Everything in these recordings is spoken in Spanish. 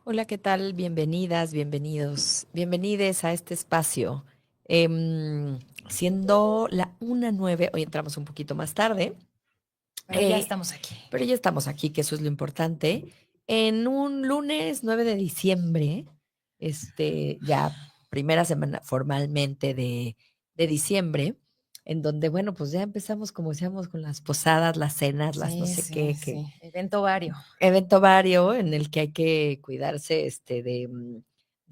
Hola, ¿qué tal? Bienvenidas, bienvenidos, bienvenides a este espacio. Em, Siendo la 1:09, hoy entramos un poquito más tarde, Pero ya eh, estamos aquí. pero ya estamos aquí, que eso es lo importante. En un lunes 9 de diciembre, ya primera semana formalmente de diciembre, en donde, bueno, pues ya empezamos, como decíamos, con las posadas, las cenas, las no Sí, sé sí, qué, que sí. Evento vario. evento vario en el que hay que cuidarse,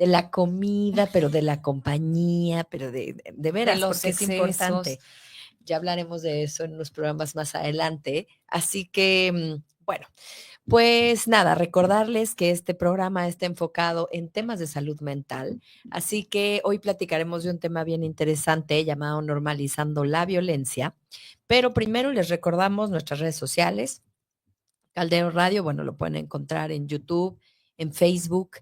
de la comida, pero de la compañía, pero de De veras, los porque es excesos. importante. Ya hablaremos de eso en los programas más adelante. Así que, bueno, pues nada, recordarles que este programa está enfocado en temas de salud mental. Así que hoy platicaremos de un tema bien interesante llamado normalizando la violencia. Pero primero les recordamos nuestras redes sociales. Caldero Radio, bueno, lo pueden encontrar en YouTube, en Facebook,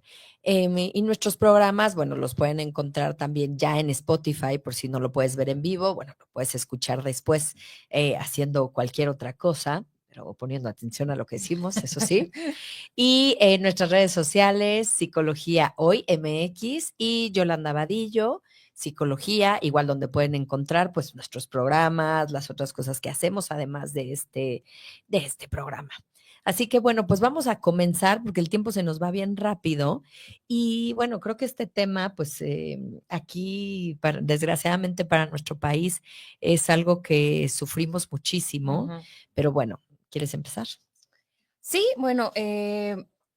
y nuestros programas, bueno, los pueden encontrar también ya en Spotify, por si no lo puedes ver en vivo, bueno, lo puedes escuchar después haciendo cualquier otra cosa, pero poniendo atención a lo que decimos, eso sí. Y en nuestras redes sociales, Psicología Hoy MX y Yolanda Vadillo, Psicología, igual donde pueden encontrar pues nuestros programas, las otras cosas que hacemos, además de este programa. Así que bueno, pues vamos a comenzar porque el tiempo se nos va bien rápido y bueno, creo que este tema, pues aquí, desgraciadamente para nuestro país, es algo que sufrimos muchísimo, Ujú. pero bueno, ¿quieres empezar? Sí, bueno,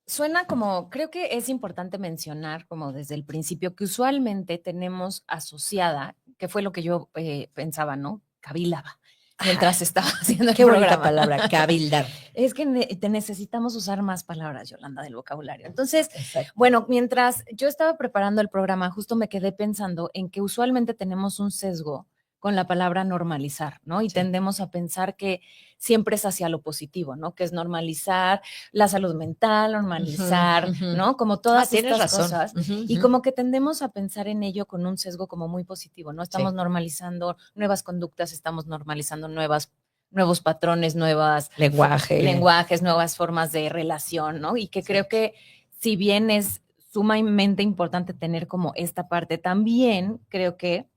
suena como, creo que es importante mencionar, como desde el principio, que usualmente tenemos asociada, que fue lo que yo pensaba, ¿no? Cavilaba, mientras estaba haciendo el Qué bonita programa. palabra, cabildar. Es que te necesitamos usar más palabras, Yolanda, del vocabulario. Entonces, Exacto. bueno, mientras yo estaba preparando el programa, justo me quedé pensando en que usualmente tenemos un sesgo con la palabra normalizar, ¿no? Y Sí. tendemos a pensar que siempre es hacia lo positivo, ¿no? Que es normalizar la salud mental, Ujú, normalizar, ujú. ¿no? Como Ah, todas tienes estas razón. cosas. Ujú, Y ujú. como que tendemos a pensar en ello con un sesgo como muy positivo, ¿no? Estamos Sí, normalizando nuevas conductas, estamos normalizando nuevos patrones, nuevas lenguaje. lenguajes, nuevas formas de relación, ¿no? Y que Sí. creo que si bien es sumamente importante tener como esta parte, también creo que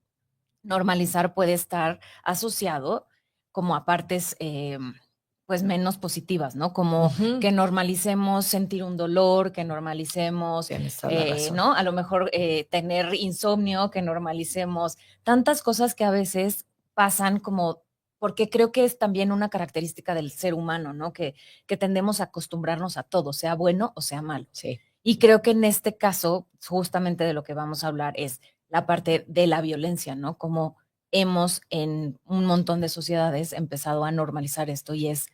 normalizar puede estar asociado como a partes pues menos positivas, ¿no? Como Ujú. que normalicemos sentir un dolor, que normalicemos, Tienes toda la razón. ¿no? A lo mejor tener insomnio, que normalicemos tantas cosas que a veces pasan como, porque creo que es también una característica del ser humano, ¿no? Que tendemos a acostumbrarnos a todo, sea bueno o sea malo. Sí. Y creo que en este caso, justamente de lo que vamos a hablar es la parte de la violencia, ¿no? Como hemos en un montón de sociedades empezado a normalizar esto y es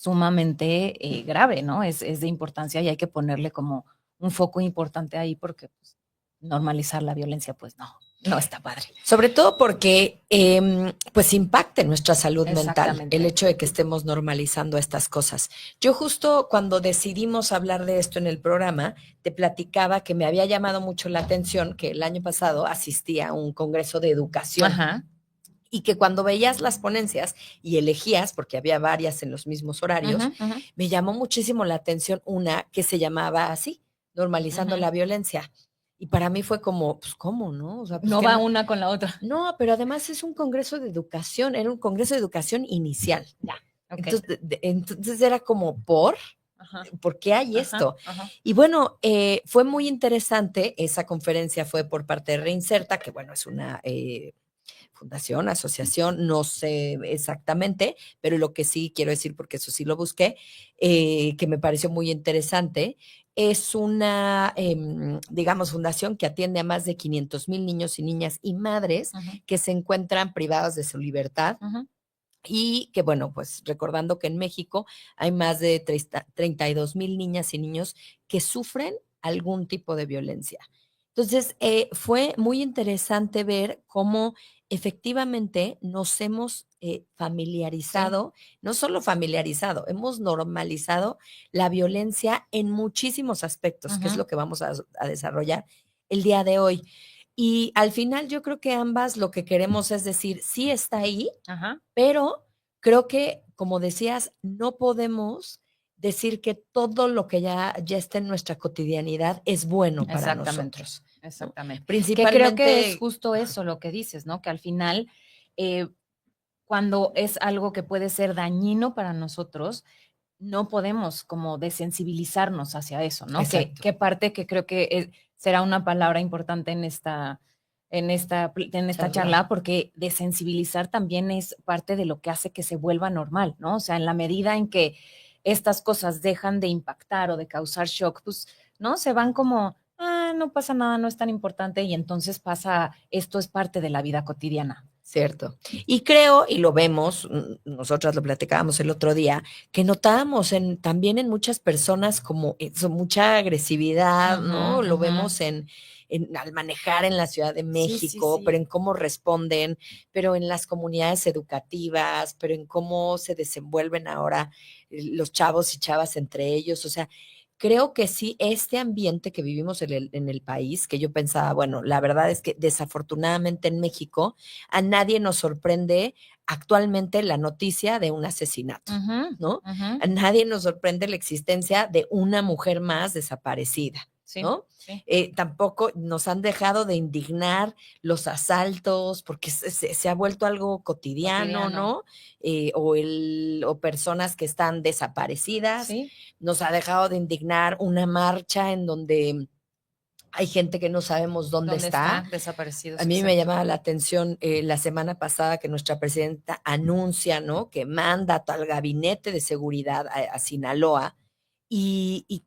sumamente grave, ¿no? Es de importancia y hay que ponerle como un foco importante ahí porque pues, normalizar la violencia, pues no, no está padre. Sobre todo porque, pues, impacta en nuestra salud mental el Exactamente. hecho de que estemos normalizando estas cosas. Yo justo cuando decidimos hablar de esto en el programa, te platicaba que me había llamado mucho la atención que el año pasado asistí a un congreso de educación Ajá. y que cuando veías las ponencias y elegías, porque había varias en los mismos horarios, Uh-huh, uh-huh, me llamó muchísimo la atención una que se llamaba así, normalizando uh-huh. la violencia. Y para mí fue como, pues, ¿cómo, no? O sea, pues No que va no. una con la otra. No, pero además es un congreso de educación, era un congreso de educación inicial. Ya, ok. Entonces era como, Ajá, ¿por qué hay ajá, esto? ajá. Y bueno, fue muy interesante, esa conferencia fue por parte de Reinserta, que bueno, es una fundación, asociación, no sé exactamente, pero lo que sí quiero decir, porque eso sí lo busqué, que me pareció muy interesante, es una, digamos, fundación que atiende a más de 500,000 niños y niñas y madres Uh-huh, que se encuentran privados de su libertad uh-huh. y que, bueno, pues recordando que en México hay más de 32,000 niñas y niños que sufren algún tipo de violencia. Entonces, fue muy interesante ver cómo efectivamente nos hemos Sí. familiarizado, no solo familiarizado, hemos normalizado la violencia en muchísimos aspectos, que es Uh-huh. lo que vamos a desarrollar el día de hoy. Y al final yo creo que ambas lo que queremos es decir, sí está ahí, Ajá. pero creo que, como decías, no podemos, decir que todo lo que ya está en nuestra cotidianidad es bueno para Exactamente, nosotros, ¿no? exactamente. Que creo que es Principalmente justo eso lo que dices, ¿no? Que al final, eh, cuando es algo que puede ser dañino para nosotros, no podemos como desensibilizarnos hacia eso, ¿no? exacto, Que parte que creo que será una palabra importante en esta charla. charla, porque desensibilizar también es parte de lo que hace que se vuelva normal, ¿no? O sea, en la medida en que estas cosas dejan de impactar o de causar shock, pues, ¿no? Se van como, ah, no pasa nada, no es tan importante, y entonces pasa, esto es parte de la vida cotidiana. Cierto. Y creo, y lo vemos, nosotras lo platicábamos el otro día, que notábamos también en muchas personas como eso, mucha agresividad, ¿no? Ujú, Lo ujú. vemos al manejar en la Ciudad de Sí, sí, México, pero sí. en cómo responden, pero en las comunidades educativas, pero en cómo se desenvuelven ahora los chavos y chavas entre ellos. O sea, creo que sí, este ambiente que vivimos en el país, que yo pensaba, bueno, la verdad es que desafortunadamente en México, a nadie nos sorprende actualmente la noticia de un asesinato, Ujú, ¿no? ujú. A nadie nos sorprende la existencia de una mujer más desaparecida, Sí, ¿no? sí. Tampoco nos han dejado de indignar los asaltos, porque se ha vuelto algo cotidiano, Cotidiano. ¿no? O personas que están desaparecidas. Sí. Nos ha dejado de indignar una marcha en donde hay gente que no sabemos dónde ¿Dónde está? está. A Desaparecidos, mí me exacto. llamaba la atención la semana pasada que nuestra presidenta anuncia, ¿no? Que manda al gabinete de seguridad a Sinaloa y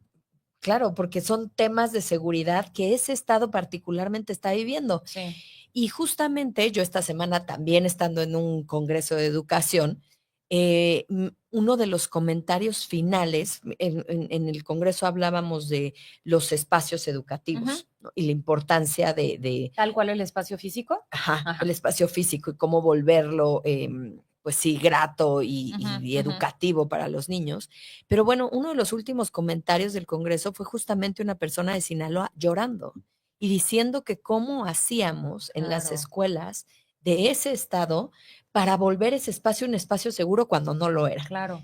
claro, porque son temas de seguridad que ese estado particularmente está viviendo. Sí. Y justamente yo esta semana también estando en un congreso de educación, uno de los comentarios finales, en el congreso hablábamos de los espacios Ujú. educativos, ¿no? Y la importancia de Tal cual el espacio físico. ajá, el Ajá. espacio físico y cómo volverlo, pues sí, grato y, Ujú, y ujú. educativo para los niños. Pero bueno, uno de los últimos comentarios del Congreso fue justamente una persona de Sinaloa llorando y diciendo que cómo hacíamos en las Claro, escuelas de ese estado para volver ese espacio un espacio seguro cuando no lo era. claro.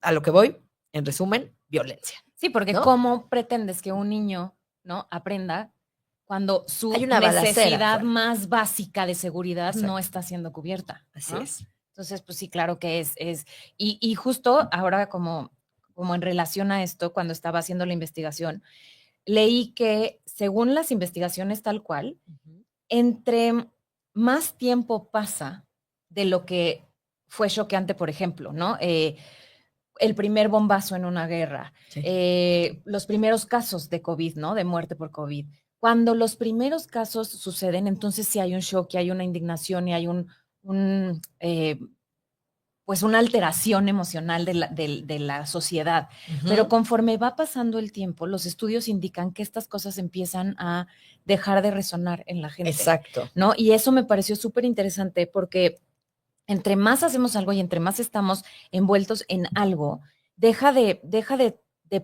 A lo que voy, en resumen, violencia, Sí, porque ¿no? ¿cómo pretendes que un niño, ¿no? Aprenda cuando Hay su una balacera necesidad afuera. más básica de seguridad no Exacto, está siendo cubierta, así ¿no? es. Entonces, pues sí, claro que y justo ahora como en relación a esto, cuando estaba haciendo la investigación, leí que según las investigaciones tal cual, Ujú. entre más tiempo pasa de lo que fue choqueante, por ejemplo, ¿no? El primer bombazo en una guerra, Sí. los primeros casos de COVID, ¿no? De muerte por COVID. Cuando los primeros casos suceden, entonces sí hay un shock, y hay una indignación y hay un pues una alteración emocional de la sociedad. Pero Ujú. conforme va pasando el tiempo, los estudios indican que estas cosas empiezan a dejar de resonar en la gente, Exacto. ¿no? Y eso me pareció súper interesante porque entre más hacemos algo y entre más estamos envueltos en algo, deja de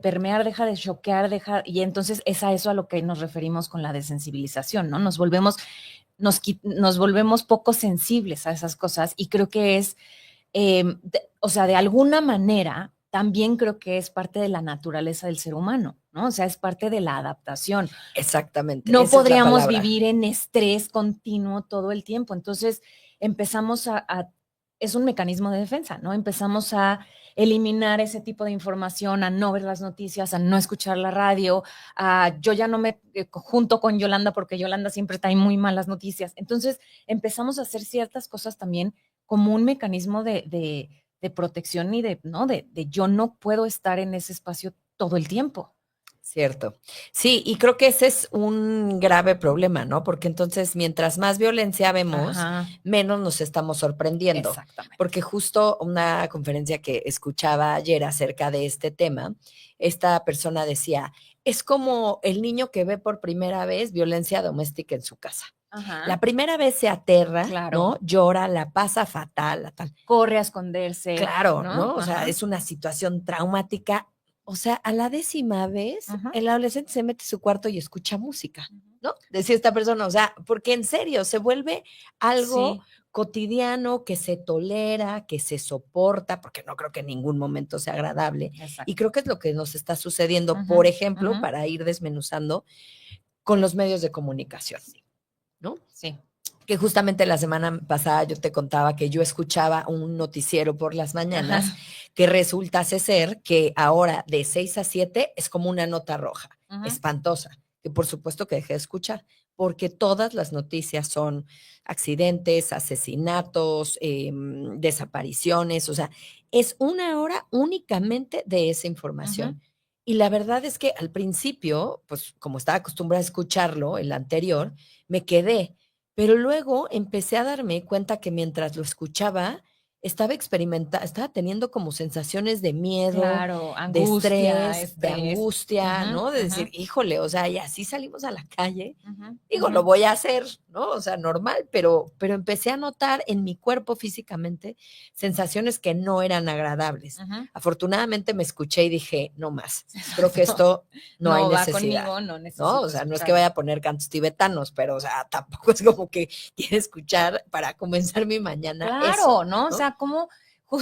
permear, deja de choquear, y entonces es a eso a lo que nos referimos con la desensibilización, ¿no? Nos volvemos poco sensibles a esas cosas y creo que o sea, de alguna manera, también creo que es parte de la naturaleza del ser humano, ¿no? O sea, es parte de la adaptación. Exactamente, No esa es la podríamos palabra. vivir en estrés continuo todo el tiempo. Entonces, empezamos es un mecanismo de defensa, ¿no? Empezamos a eliminar ese tipo de información, a no ver las noticias, a no escuchar la radio, yo ya no me junto con Yolanda porque Yolanda siempre trae muy malas noticias. Entonces, empezamos a hacer ciertas cosas también como un mecanismo de protección y ¿no? De yo no puedo estar en ese espacio todo el tiempo. Cierto. Sí, y creo que ese es un grave problema, ¿no? Porque entonces, mientras más violencia vemos, Ajá, menos nos estamos sorprendiendo. exactamente. Porque justo una conferencia que escuchaba ayer acerca de este tema, esta persona decía, es como el niño que ve por primera vez violencia doméstica en su casa. Ajá, La primera vez se aterra, claro. ¿no? Llora, la pasa fatal, la tal. Corre a esconderse, Claro, ¿no? ¿no? O sea, Ajá, es una situación traumática. O sea, a la 10ª vez, ajá, el adolescente se mete a su cuarto y escucha música, ujú. ¿no? Decía esta persona, o sea, porque en serio se vuelve algo Sí, cotidiano, que se tolera, que se soporta, porque no creo que en ningún momento sea agradable. Y Exacto. creo que es lo que nos está sucediendo, por Ujú, ejemplo, ujú. para ir desmenuzando con los medios de comunicación, Sí, ¿no? sí. Que justamente la semana pasada yo te contaba que yo escuchaba un noticiero por las mañanas Ajá. que resulta ser que ahora de 6 a 7 es como una nota roja, Ujú. espantosa, que por supuesto que dejé de escuchar, porque todas las noticias son accidentes, asesinatos, desapariciones, o sea, es una hora únicamente de esa Ujú. información. Y la verdad es que al principio, pues como estaba acostumbrada a escucharlo, el anterior, me quedé, pero luego empecé a darme cuenta que mientras lo escuchaba, estaba teniendo como sensaciones de miedo, Claro, de angustia, estrés, de estrés. angustia, Ujú, ¿no? De decir: ujú, "Híjole, o sea, y así salimos a la calle". ujú, Digo, ujú, lo voy a hacer, ¿no? O sea, normal, pero empecé a notar en mi cuerpo físicamente sensaciones que no eran agradables. ujú. Afortunadamente me escuché y dije: "No más, creo que Exacto. esto no hay No va necesidad", conmigo, no ¿no? O necesito sea, no es que vaya escucharlo. a poner cantos tibetanos, pero, o sea, tampoco es como que quiera escuchar para comenzar mi mañana eso, Claro, ¿no? O ¿no? sea, como ju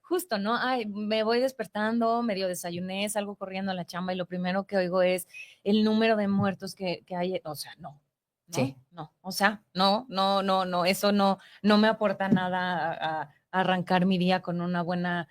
justo, ¿no? Ay, me voy despertando, medio desayuné, salgo corriendo a la chamba y lo primero que oigo es el número de muertos que hay, o sea, no, no, Sí. no, o sea, no, no, no, no, eso no me aporta nada a arrancar mi día con una buena,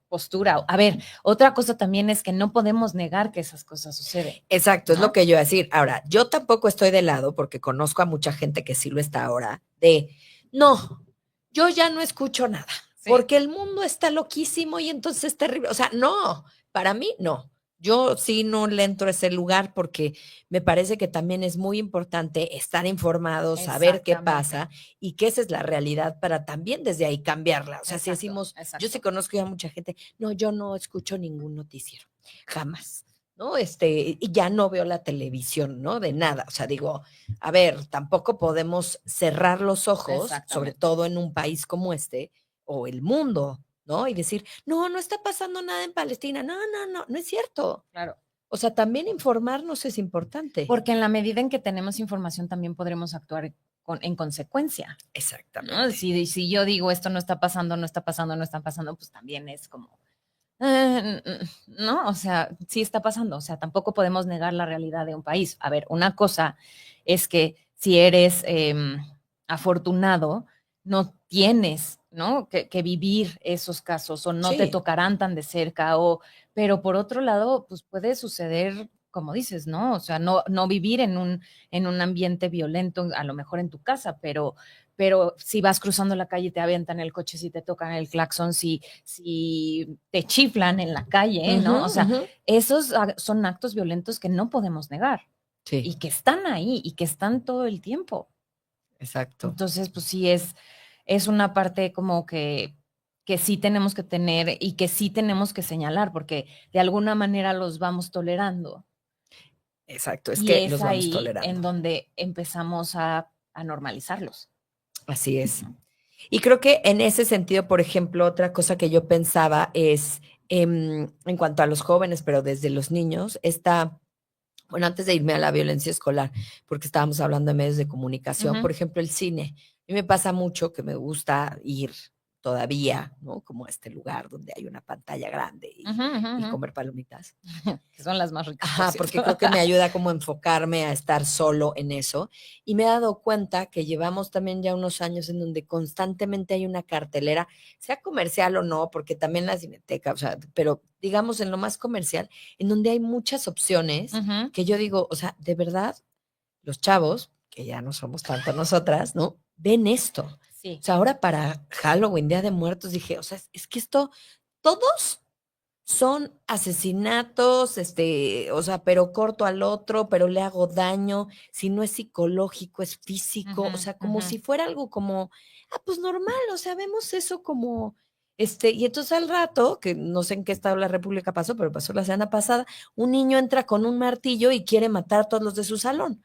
postura. A ver, otra cosa también es que no podemos negar que esas cosas suceden, Exacto, es lo ¿no? que yo iba a decir. Ahora, yo tampoco estoy de lado, porque conozco a mucha gente que sí lo está ahora, de, no, yo ya no escucho nada, Sí, porque el mundo está loquísimo y entonces es terrible. O sea, no, para mí no. Yo sí no le entro a ese lugar porque me parece que también es muy importante estar informados, saber qué exactamente. pasa y que esa es la realidad para también desde ahí cambiarla. O sea, si Exacto, decimos, yo sí exacto. conozco ya mucha gente, no, yo no escucho ningún noticiero, jamás. ¿No? Y ya no veo la televisión, ¿no? De nada. O sea, digo, a ver, tampoco podemos cerrar los ojos, sobre Exactamente, todo en un país como este, o el mundo, ¿no? Y decir, no, no está pasando nada en Palestina. No, no, no, no es cierto. claro. O sea, también informarnos es importante. Porque en la medida en que tenemos información también podremos actuar en consecuencia, ¿no? Exactamente. Si yo digo esto no está pasando, no está pasando, no está pasando, pues también es como, ¿no? O sea, sí está pasando, o sea, tampoco podemos negar la realidad de un país. A ver, una cosa es que si eres afortunado, no tienes, ¿no? Que vivir esos casos o no te Sí, tocarán tan de cerca, pero por otro lado, pues puede suceder, como dices, ¿no? O sea, no vivir en un ambiente violento, a lo mejor en tu casa, pero si vas cruzando la calle, te avientan el coche, si te tocan el claxon, si te chiflan en la calle, ujú, ¿no? O sea, ujú. esos son actos violentos que no podemos negar Sí, y que están ahí y que están todo el tiempo. exacto. Entonces, pues sí es una parte como que sí tenemos que tener y que sí tenemos que señalar, porque de alguna manera los vamos tolerando. Exacto. Es Y que es los vamos ahí en tolerando. donde empezamos a normalizarlos. Así es. Ujú. Y creo que en ese sentido, por ejemplo, otra cosa que yo pensaba es, en cuanto a los jóvenes, pero desde los niños, bueno, antes de irme a la violencia escolar, porque estábamos hablando de medios de comunicación, Ujú, por ejemplo, el cine. A mí me pasa mucho que me gusta ir todavía, ¿no? Como a este lugar donde hay una pantalla grande ujú, ujú, y ujú. comer palomitas. Que son las más ricas, por Ajá, cierto. porque creo que me ayuda como a enfocarme a estar solo en eso. Y me he dado cuenta que llevamos también ya unos años en donde constantemente hay una cartelera, sea comercial o no, porque también la cineteca, o sea, pero digamos en lo más comercial, en donde hay muchas opciones Ujú, que yo digo, o sea, de verdad, los chavos, que ya no somos tanto nosotras, ¿no? Ven esto. O sí, sea, ahora para Halloween, Día de Muertos, dije, o sea, es que esto, todos son asesinatos, o sea, pero corto al otro, pero le hago daño, si no es psicológico, es físico, ujú, o sea, como ujú. si fuera algo como, pues normal, o sea, vemos eso como, y entonces al rato, que no sé en qué estado de la República pasó, pero pasó la semana pasada, un niño entra con un martillo y quiere matar a todos los de su salón,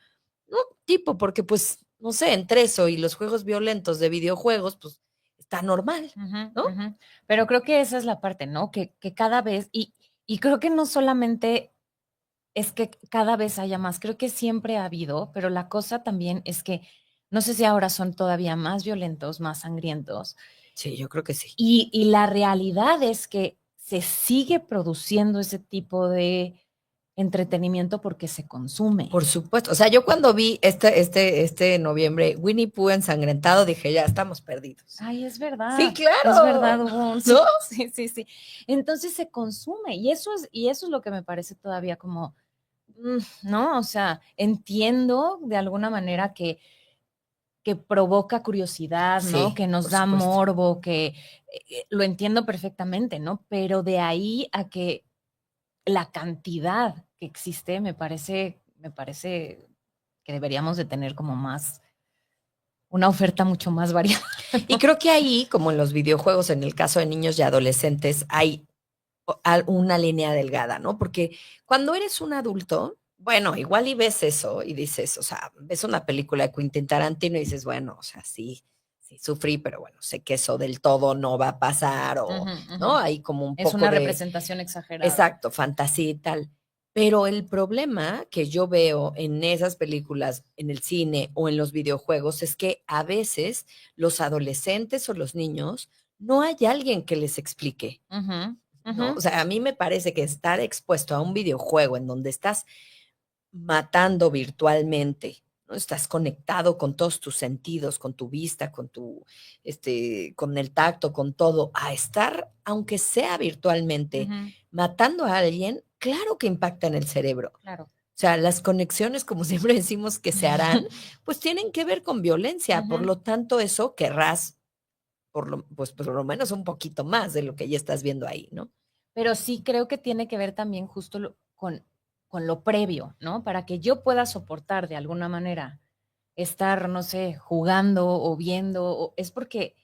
¿no? Tipo, porque pues, no sé, entre eso y los juegos violentos de videojuegos, pues está normal, Ujú, ¿no? ujú. Pero creo que esa es la parte, ¿no? Que cada vez, y creo que no solamente es que cada vez haya más, creo que siempre ha habido, pero la cosa también es que No sé si ahora son todavía más violentos, más sangrientos. Sí, yo creo que sí. Y la realidad es que se sigue produciendo ese tipo de entretenimiento porque se consume. Por supuesto. O sea, yo cuando vi este noviembre Winnie Pooh ensangrentado, dije, ya estamos perdidos. Ay, Sí, es verdad, claro. hubo un, ¿No? sí, sí, sí, sí. Entonces se consume y eso es lo que me parece todavía como, ¿no? O sea, entiendo de alguna manera que provoca curiosidad, ¿no? Sí, Que nos por da supuesto. morbo, que lo entiendo perfectamente, ¿no? Pero de ahí a que la cantidad que existe me parece que deberíamos de tener como más, una oferta mucho más variada. Y creo que ahí, como en los videojuegos, en el caso de niños y adolescentes, hay una línea delgada, ¿no? Porque cuando eres un adulto, bueno, igual y ves eso y dices, o sea, ves una película de Quentin Tarantino y dices, bueno, o sea, sí, sí sufrí, pero bueno, sé que eso del todo no va a pasar o, Ujú, ¿no? ujú. Hay como un Es poco una de, representación exagerada. exacto, fantasía y tal. Pero el problema que yo veo en esas películas, en el cine o en los videojuegos, es que a veces los adolescentes o los niños no hay alguien que les explique. Ujú, ¿No? ujú, O sea, a mí me parece que estar expuesto a un videojuego en donde estás matando virtualmente, ¿no? Estás conectado con todos tus sentidos, con tu vista, con tu, con el tacto, con todo, a estar, aunque sea virtualmente, ujú, matando a alguien, claro que impacta en el cerebro. claro. O sea, las conexiones, como siempre decimos que se harán, pues tienen que ver con violencia. Por Ujú. lo tanto, eso querrás, pues por lo menos un poquito más de lo que ya estás viendo ahí, ¿no? Pero sí creo que tiene que ver también justo con lo previo, ¿no? Para que yo pueda soportar de alguna manera estar, no sé, jugando o viendo, es porque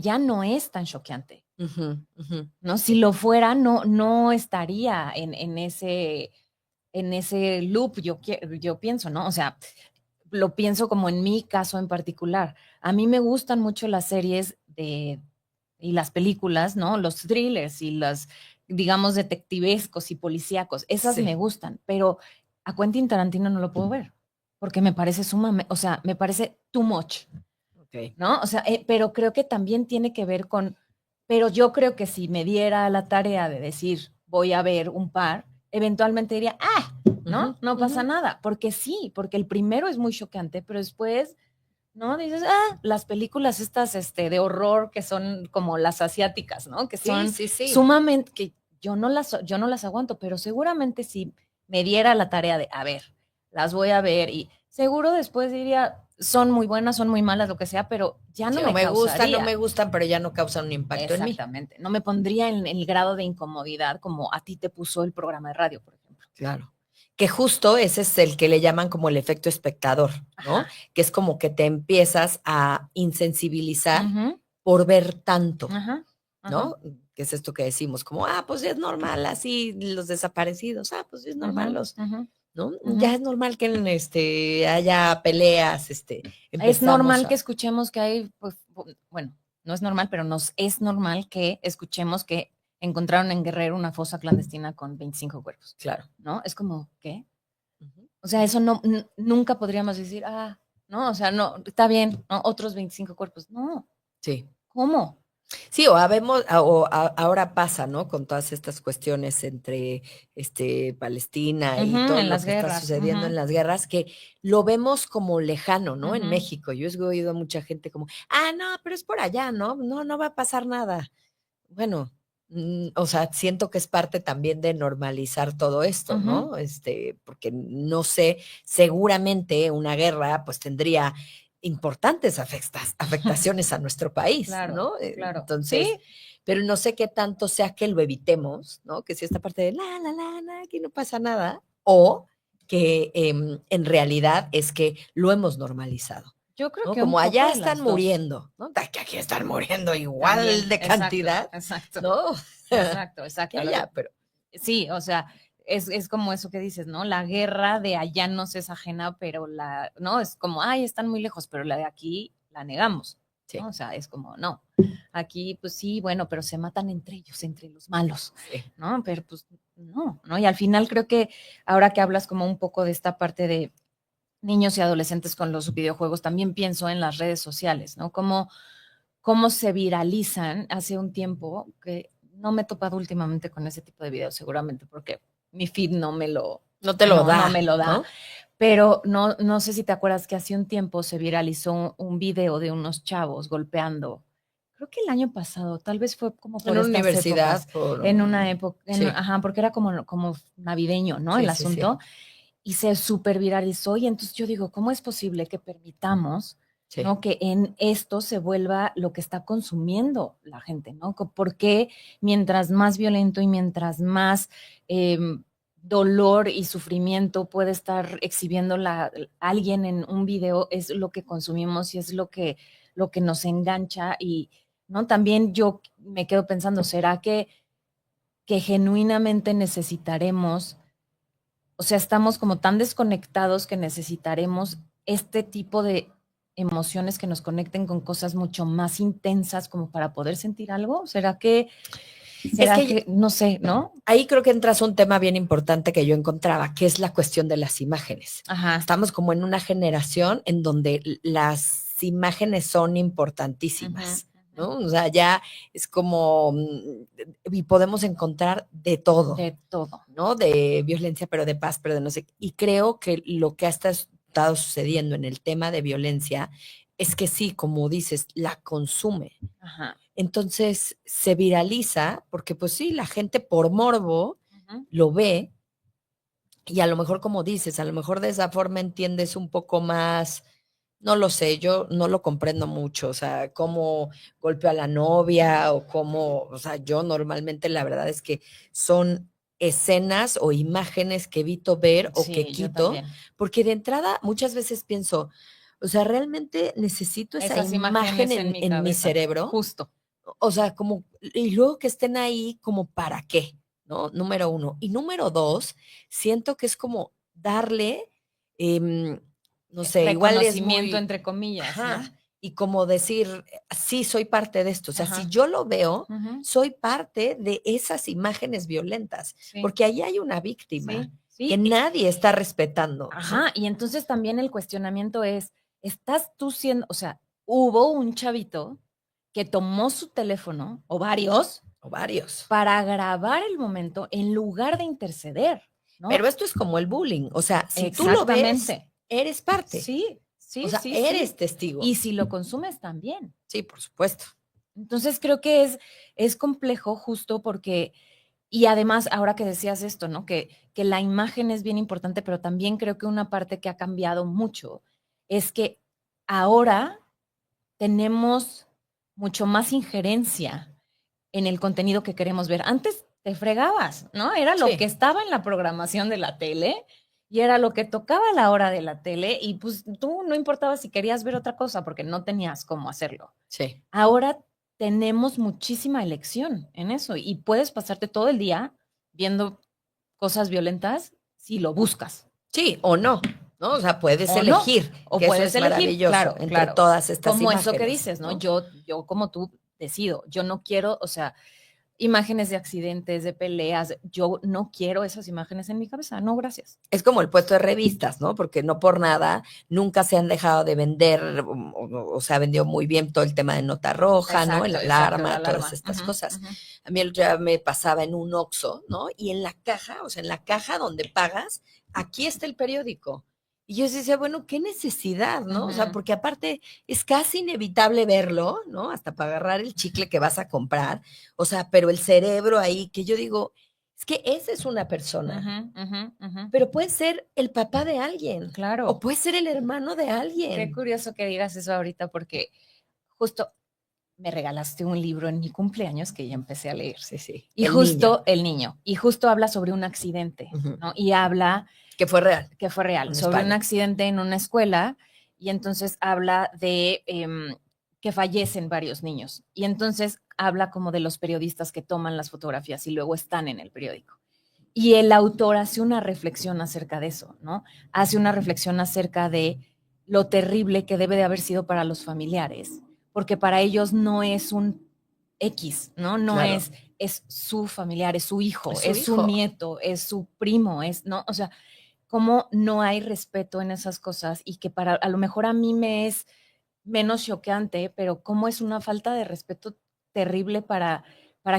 ya no es tan choqueante, Ujú, ujú. ¿no? Si Sí, lo fuera, no estaría en ese loop, yo pienso, ¿no? O sea, lo pienso como en mi caso en particular. A mí me gustan mucho las series y las películas, ¿no? Los thrillers y las, digamos, detectivescos y policíacos. Esas me sí, gustan, pero a Quentin Tarantino no lo puedo ver porque me parece sumamente, o sea, me parece too much, okey. ¿no? O sea, pero creo que también tiene que ver pero yo creo que si me diera la tarea de decir, voy a ver un par, eventualmente diría, Ujú, ¿no? No ujú. pasa nada, porque sí, porque el primero es muy choqueante, pero después, ¿no? Dices, las películas estas, de horror que son como las asiáticas, ¿no? Que Sí, son sí, sí. sumamente, que yo no las aguanto, pero seguramente si me diera la tarea de, a ver, las voy a ver y seguro después diría, son muy buenas, son muy malas, lo que sea, pero ya no Sí, o me no me causaría. gustan, pero ya no causan un impacto en mí. Exactamente. No me pondría en el grado de incomodidad como a ti te puso el programa de radio, por ejemplo. Claro. Que justo ese es el que le llaman como el efecto espectador, ¿no? Ajá. Que es como que te empiezas a insensibilizar Ujú, por ver tanto, ajá, ajá, ¿no? Que es esto que decimos, como, pues es normal así los desaparecidos, pues es ujú, normal los, ujú, ¿no? ujú. Ya es normal que haya peleas, Es empezamos normal que a escuchemos que hay, pues, bueno, no es normal, pero nos es normal que escuchemos que encontraron en Guerrero una fosa clandestina con 25 cuerpos, claro. ¿no? Es como, ¿qué? Ujú, O sea, ujú. eso no, nunca podríamos decir, no, o sea, no, está bien, ¿no? Otros 25 cuerpos. No, Sí. ¿cómo? Sí, o habemos, ahora pasa, ¿no? Con todas estas cuestiones entre Palestina y Ujú, todo en lo las que está guerras. sucediendo en Ujú, las guerras, que lo vemos como lejano, ¿no? En ujú. México. Yo he oído a mucha gente como, no, pero es por allá, ¿no? No, no va a pasar nada. Bueno, o sea, siento que es parte también de normalizar todo esto, Ujú, ¿no? Porque no sé, seguramente una guerra pues tendría importantes afectaciones a nuestro país, claro, ¿no? claro. Entonces, Sí, pero no sé qué tanto sea que lo evitemos, ¿no? Que si esta parte de aquí no pasa nada, o que en realidad es que lo hemos normalizado. yo creo ¿No? que un Como poco allá de están las dos. muriendo, ¿no? Que aquí están muriendo igual También, de exacto, cantidad, exacto, ¿no? exacto, Que exacto. allá, pero Sí, o sea, es como eso que dices, ¿no? La guerra de allá nos es ajena, pero no, es como, están muy lejos, pero la de aquí la negamos, ¿no? sí, O sea, es como, no, aquí pues sí, bueno, pero se matan entre ellos, entre los malos, sí. ¿no? Pero pues no, ¿no? Y al final creo que ahora que hablas como un poco de esta parte niños y adolescentes con los videojuegos, también pienso en las redes sociales, ¿no? Cómo se viralizan hace un tiempo, que no me he topado últimamente con ese tipo de videos, seguramente porque mi feed No te lo no da, me lo da, ¿no? pero no sé si te acuerdas que hace un tiempo se viralizó un video de unos chavos golpeando, creo que el año pasado, tal vez fue como En por una estas épocas, universidad por... en una época, Sí, ajá, porque era como navideño, ¿no? sí, El sí, sí, asunto, y se super viralizó, y entonces yo digo, ¿cómo es posible que permitamos, sí. ¿no? Que en esto se vuelva lo que está consumiendo la gente, ¿no? ¿Por qué mientras más violento y mientras más dolor y sufrimiento puede estar exhibiendo alguien en un video es lo que consumimos y es lo que nos engancha? Y no, también yo me quedo pensando, ¿será que genuinamente necesitaremos, o sea, estamos como tan desconectados que necesitaremos este tipo de emociones que nos conecten con cosas mucho más intensas como para poder sentir algo? Es ¿Será que que, no sé, ¿no? ahí creo que entras a un tema bien importante que yo encontraba, que es la cuestión de las imágenes. Ajá. Estamos como en una generación en donde las imágenes son Ujú, importantísimas, ujú. ¿no? O sea, ya es como, y podemos encontrar de todo, De todo. ¿no? De violencia, pero de paz, pero de no sé. Y creo que lo que ha estado sucediendo en el tema de violencia es que sí, como dices, la consume. Ajá. Entonces se viraliza porque pues sí, la gente por morbo Ujú. lo ve y a lo mejor como dices, a lo mejor de esa forma entiendes un poco más, no lo sé, yo no lo comprendo mucho, o sea, cómo golpeó a la novia o cómo, o sea, yo normalmente la verdad es que son escenas o imágenes que evito ver o que Sí, yo quito, también. porque de entrada muchas veces pienso, o sea, ¿realmente necesito esa Esas imagen imágenes en mi en mi cabeza, cerebro? justo. O sea, como, y luego que estén ahí, como para qué, ¿no? Número uno. Y número dos, siento que es como darle, em, no sé, igual es Reconocimiento muy, entre comillas, ¿no? ajá, y como decir, sí, soy parte de esto. O sea, si Ajá. yo lo veo, Ujú. soy parte de esas imágenes violentas, Sí, porque ahí hay una víctima sí, que sí. nadie está respetando, ¿no? Ajá, y entonces también el cuestionamiento es, ¿estás tú siendo, o sea, hubo un chavito que tomó su teléfono, o varios, O varios. para grabar el momento en lugar de interceder, Pero ¿no? esto es como el bullying. O sea, si tú lo ves, Exactamente. eres parte. Sí, O sí, sea, sí, eres sí. testigo. Y si lo consumes también. Sí, por supuesto. Entonces creo que es complejo justo porque, y además, ahora que decías esto, ¿no? Que la imagen es bien importante, pero también creo que una parte que ha cambiado mucho es que ahora tenemos mucho más injerencia en el contenido que queremos ver. Antes te fregabas, ¿no? Era lo que Sí, estaba en la programación de la tele y era lo que tocaba a la hora de la tele y pues tú no importaba si querías ver otra cosa porque no tenías cómo hacerlo. sí. Ahora tenemos muchísima elección en eso y puedes pasarte todo el día viendo cosas violentas si lo buscas Sí, o no, ¿no? O sea, puedes o no, elegir, o que eso puedes es elegir, maravilloso, claro, entre claro. todas estas Como eso que imágenes, dices, ¿no? ¿no? Yo como tú decido, yo no quiero, o sea, imágenes de accidentes, de peleas, yo no quiero esas imágenes en mi cabeza, no, gracias. Es como el puesto de revistas, ¿no? Porque no por nada nunca se han dejado de vender, o se ha vendido muy bien todo el tema de nota roja, ¿no? El Exacto, la alarma, todas alarma. estas Ujú, cosas. ujú. A mí el otro día me pasaba en un Oxxo, ¿no? Y en la caja, o sea, en la caja donde pagas, aquí está el periódico. Y yo decía, bueno, qué necesidad, ¿no? O sea, Ujú. porque aparte es casi inevitable verlo, ¿no? Hasta para agarrar el chicle que vas a comprar. O sea, pero el cerebro ahí, que yo digo, es que esa es una persona, Ujú, ujú, ujú. pero puede ser el papá de alguien o Claro, puede ser el hermano de qué alguien. curioso que digas eso ahorita porque justo me regalaste un libro en mi cumpleaños que ya empecé a leer. Sí, sí, Y el niño, justo el niño, y justo habla sobre un accidente, ujú, ¿no? Y habla que fue real que fue real, en sobre un España. accidente en una escuela y entonces habla de que fallecen varios niños. Y entonces habla como de los periodistas que toman las fotografías y luego están en el periódico. Y el autor hace una reflexión acerca de eso, ¿no? Hace una reflexión acerca de lo terrible que debe de haber sido para los familiares, porque para ellos no es un X, ¿no? No Claro, es su familiar, es su hijo, es su es su hijo. nieto, es su primo, es, ¿no? O sea, cómo no hay respeto en esas cosas y que a lo mejor a mí me es menos choqueante, pero cómo es una falta de respeto terrible para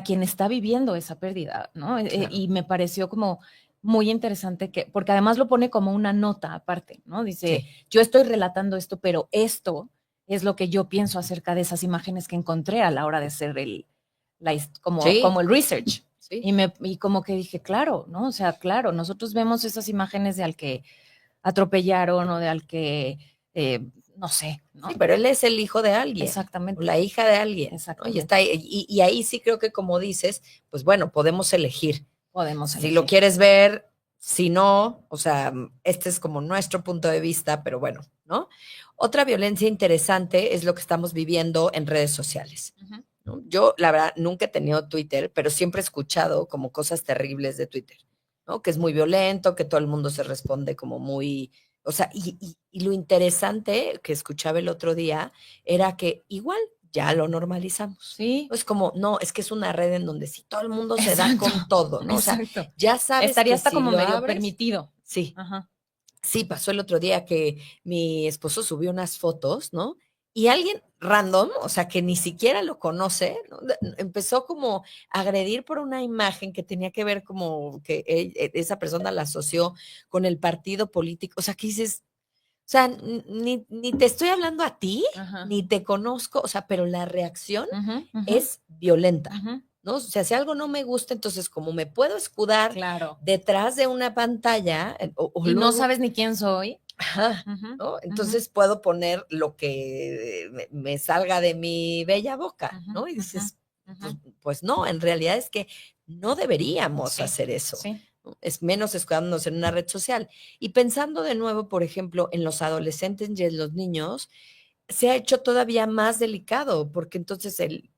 quien está viviendo esa pérdida, ¿no? Claro. Y me pareció como muy interesante porque además lo pone como una nota aparte, ¿no? Dice, Sí. yo estoy relatando esto, pero esto es lo que yo pienso acerca de esas imágenes que encontré a la hora de hacer como el research. Sí. Y como que dije, claro, ¿no? O sea, claro, nosotros vemos esas imágenes de al que atropellaron o de al que, no sé, ¿no? Sí, pero él es el hijo de alguien. Exactamente. O la hija de alguien. ¿No? Exactamente. Y, está, y ahí sí creo que, como dices, pues bueno, podemos elegir. Podemos Si elegir. lo quieres ver, si no, o sea, este es como nuestro punto de vista, pero bueno, ¿no? Otra violencia interesante es lo que estamos viviendo en redes sociales. ¿No? Yo, la verdad, nunca he tenido Twitter, pero siempre he escuchado como cosas terribles de Twitter, ¿no? Que es muy violento, que todo el mundo se responde como muy, o sea, y lo interesante que escuchaba el otro día era que igual ya lo normalizamos. Sí. Es como, no, es que es una red en donde sí todo el mundo se da con todo, ¿no? Exacto. O sea, ya sabes estaría que hasta si como lo medio abres, permitido. sí. Ajá. Sí, pasó el otro día que mi esposo subió unas fotos, ¿no? Y alguien random, o sea, que ni siquiera lo conoce, ¿no? Empezó como a agredir por una imagen que tenía que ver como que esa persona la asoció con el partido político. O sea, que dices, o sea, ni te estoy hablando a ti, Ajá. ni te conozco, o sea, pero la reacción Ujú. es violenta. Ujú. ¿No? O sea, si algo no me gusta, entonces como me puedo escudar Claro. detrás de una pantalla o Y no luego, sabes ni quién soy. ajá, Ujú. ¿no? Ujú. Entonces puedo poner lo que me salga de mi bella boca, Ujú. ¿no? Y dices, Ujú. pues no, en realidad es que no deberíamos Sí. hacer eso, Sí. ¿no? Es menos escudándonos en una red social. Y pensando de nuevo, por ejemplo, en los adolescentes y en los niños, se ha hecho todavía más delicado, porque entonces el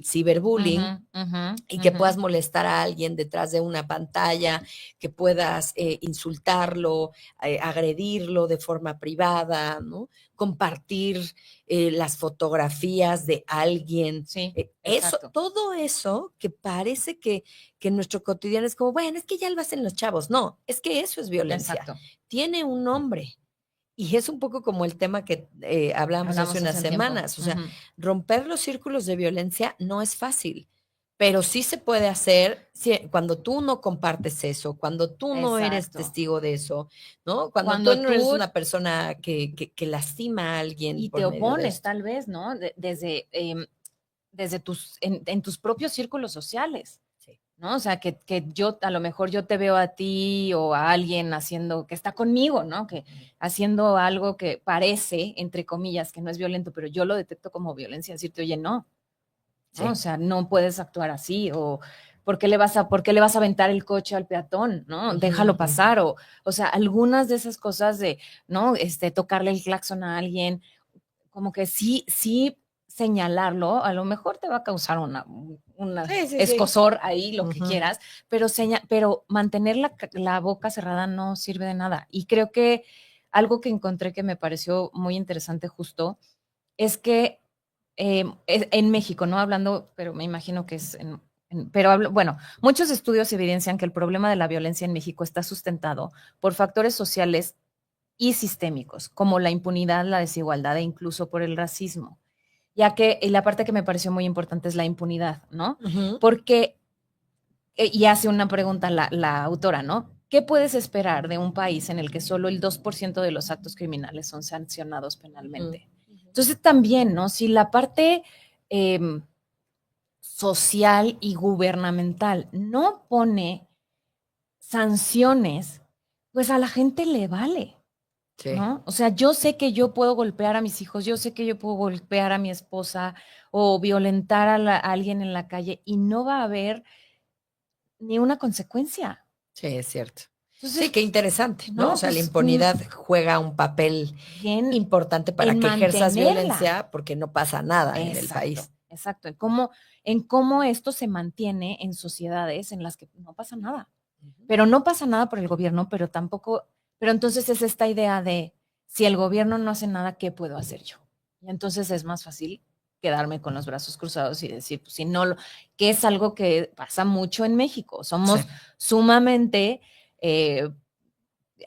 ciberbullying Ujú. Ujú. y que Ujú. puedas molestar a alguien detrás de una pantalla, que puedas insultarlo, agredirlo de forma privada, ¿no? Compartir las fotografías de alguien. Sí, Eso, exacto. todo eso que parece que en nuestro cotidiano es como, bueno, es que ya lo hacen los chavos. No, es que eso es violencia. Exacto. Tiene un nombre. Y es un poco como el tema que hablábamos hace Hablamos unas hace un tiempo. semanas. O sea, Ujú. romper los círculos de violencia no es fácil, pero sí se puede hacer cuando tú no compartes eso, cuando tú no eres Exacto. testigo de eso, ¿no? Cuando tú Cuando no eres tú una persona que lastima a alguien y por te medio de opones, esto. tal vez, ¿no? Desde en tus propios círculos sociales, Sí. ¿no? O sea, que yo, a lo mejor yo te veo a ti o a alguien haciendo, que está conmigo, ¿no? Que haciendo algo que parece, entre comillas, que no es violento, pero yo lo detecto como violencia, decirte, oye, no, ¿no? Sí. O sea, no puedes actuar así, o por qué le vas a aventar el coche al peatón, ¿no? Déjalo pasar, o sea, algunas de esas cosas de, ¿no? Tocarle el claxon a alguien, como que sí señalarlo, a lo mejor te va a causar una Sí, sí, sí. escozor ahí, lo que Ujú. quieras, pero mantener la boca cerrada no sirve de nada. Y creo que algo que encontré que me pareció muy interesante justo es que en México, no hablando, pero me imagino que es pero bueno, muchos estudios evidencian que el problema de la violencia en México está sustentado por factores sociales y sistémicos, como la impunidad, la desigualdad e incluso por el racismo. Ya que y la parte que me pareció muy importante es la impunidad, ¿no? Ujú. Porque, y hace una pregunta la autora, ¿no? ¿Qué puedes esperar de un país en el que solo el 2% de los actos criminales son sancionados Ujú. penalmente? Entonces también, ¿no? Si la parte social y gubernamental no pone sanciones, pues a la gente le vale. Sí. ¿No? O sea, yo sé que yo puedo golpear a mis hijos, yo sé que yo puedo golpear a mi esposa o violentar a alguien en la calle y no va a haber ni una consecuencia. Sí, es cierto. Sí, Entonces, qué interesante, ¿no? O no, sea, la pues impunidad juega un papel bien importante para en que ejerzas mantenerla. violencia porque no pasa nada en el Exacto, país. exacto. En cómo esto se mantiene en sociedades en las que no pasa nada. Ujú. Pero no pasa nada por el gobierno, pero tampoco, pero entonces es esta idea de si el gobierno no hace nada, ¿qué puedo hacer yo? Y entonces es más fácil quedarme con los brazos cruzados y decir, pues si no, que es algo que pasa mucho en México. Sí. Somos sumamente